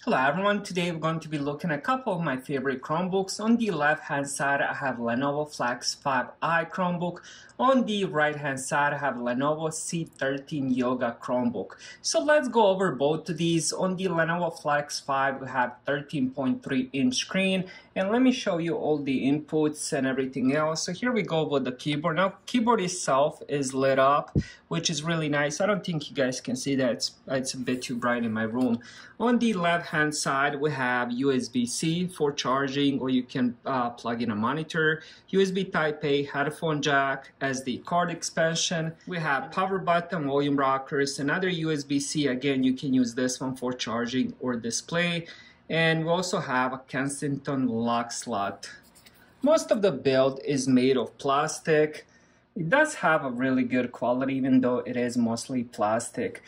Hello everyone, today we're going to be looking at a couple of my favorite Chromebooks. On the left hand side I have Lenovo Flex 5i Chromebook. On the right hand side I have Lenovo C13 Yoga Chromebook. So let's go over both of these. On the Lenovo Flex 5 we have 13.3 inch screen, and let me show you all the inputs and everything else. So here we go with the keyboard. Now keyboard itself is lit up, which is really nice. I don't think you guys can see that, it's a bit too bright in my room. On the left hand side we have USB-C for charging, or you can plug in a monitor, USB Type-A, headphone jack, SD card expansion. We have power button, volume rockers, another USB-C. Again, you can use this one for charging or display. And we also have a Kensington lock slot. Most of the build is made of plastic. It does have a really good quality even though it is mostly plastic.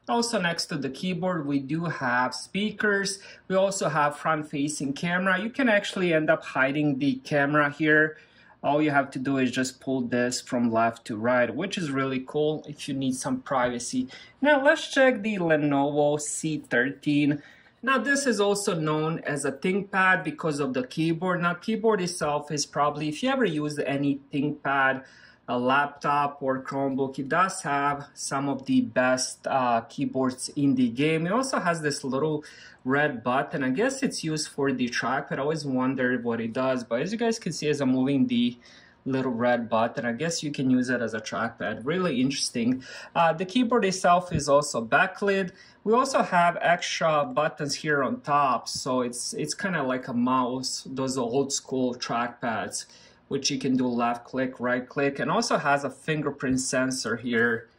Also next to the keyboard we do have speakers. We also have front-facing camera. You can actually end up hiding the camera here. All you have to do is just pull this from left to right, which is really cool if you need some privacy. Now let's check the Lenovo C13. Now this is also known as a ThinkPad because of the keyboard. Now keyboard itself is probably, if you ever used any ThinkPad, a laptop or Chromebook, it does have some of the best keyboards in the game. It also has this little red button. I guess it's used for the trackpad. I always wondered what it does, but as you guys can see as I'm moving the little red button, I guess you can use it as a trackpad. Really interesting. The keyboard itself is also backlit. We also have extra buttons here on top, so it's kind of like a mouse, those old school trackpads, which you can do left click, right click, and also has a fingerprint sensor here,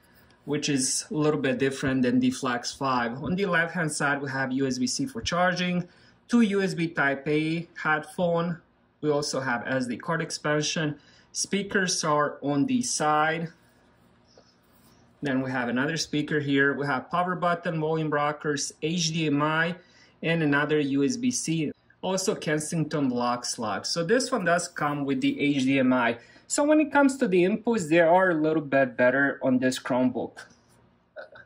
which is a little bit different than the Flex 5. On the left hand side we have USB-C for charging, 2 USB Type-A headphone. We also have SD card expansion. Speakers are on the side. Then we have another speaker here. We have power button, volume rockers, HDMI, and another USB-C. Also Kensington lock slot. So this one does come with the HDMI. So when it comes to the inputs, they are a little bit better on this Chromebook.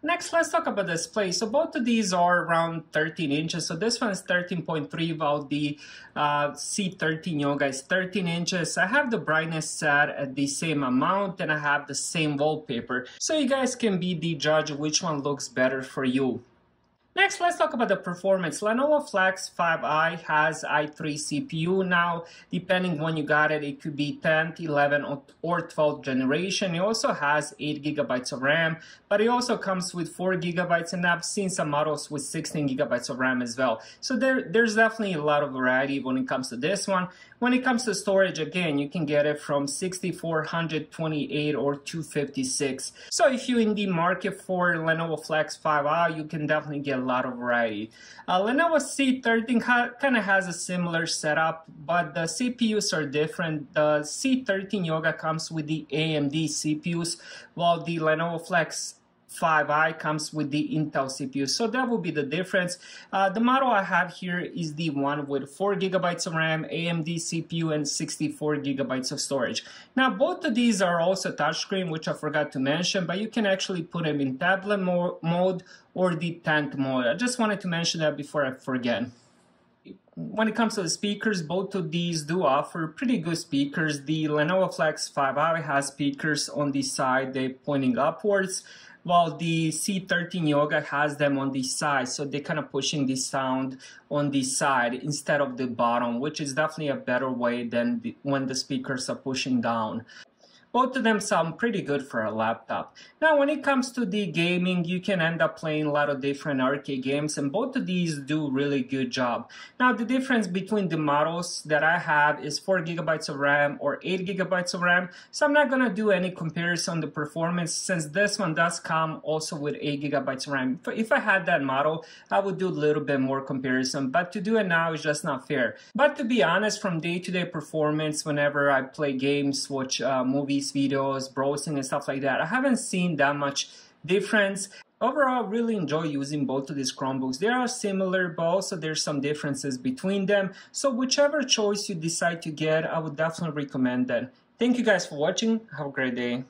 Next, let's talk about display. So both of these are around 13 inches. So this one is 13.3, while the C13 Yoga is 13 inches. I have the brightness set at the same amount, and I have the same wallpaper. So you guys can be the judge of which one looks better for you. Next, let's talk about the performance. Lenovo Flex 5i has i3 CPU. Now, depending when you got it, it could be 10th, 11th, or 12th generation. It also has 8 gigabytes of RAM, but it also comes with 4 gigabytes, and I've seen some models with 16 gigabytes of RAM as well. So there's definitely a lot of variety when it comes to this one. When it comes to storage, again, you can get it from 64, 128, or 256. So if you're in the market for Lenovo Flex 5i, you can definitely get a lot of variety. Lenovo C13 kind of has a similar setup, but the CPUs are different. The C13 Yoga comes with the AMD CPUs, while the Lenovo Flex 5i comes with the Intel CPU. So that will be the difference. The model I have here is the one with 4 gigabytes of RAM, AMD CPU, and 64 gigabytes of storage. Now both of these are also touchscreen, which I forgot to mention, but you can actually put them in tablet mode or the tank mode. I just wanted to mention that before I forget. When it comes to the speakers, both of these do offer pretty good speakers. The Lenovo Flex 5i has speakers on the side, they're pointing upwards, while the C13 Yoga has them on the side, so they're kind of pushing the sound on the side instead of the bottom, which is definitely a better way than when the speakers are pushing down. Both of them sound pretty good for a laptop. Now, when it comes to the gaming, you can end up playing a lot of different arcade games, and both of these do really good job. Now, the difference between the models that I have is 4 gigabytes of RAM or 8 gigabytes of RAM. So I'm not going to do any comparison on the performance, since this one does come also with 8 gigabytes of RAM. If I had that model, I would do a little bit more comparison, but to do it now is just not fair. But to be honest, from day-to-day performance, whenever I play games, watch movies, videos, browsing, and stuff like that, I haven't seen that much difference. Overall, I really enjoy using both of these Chromebooks. They are similar, but also there's some differences between them. So whichever choice you decide to get, I would definitely recommend that. Thank you guys for watching. Have a great day.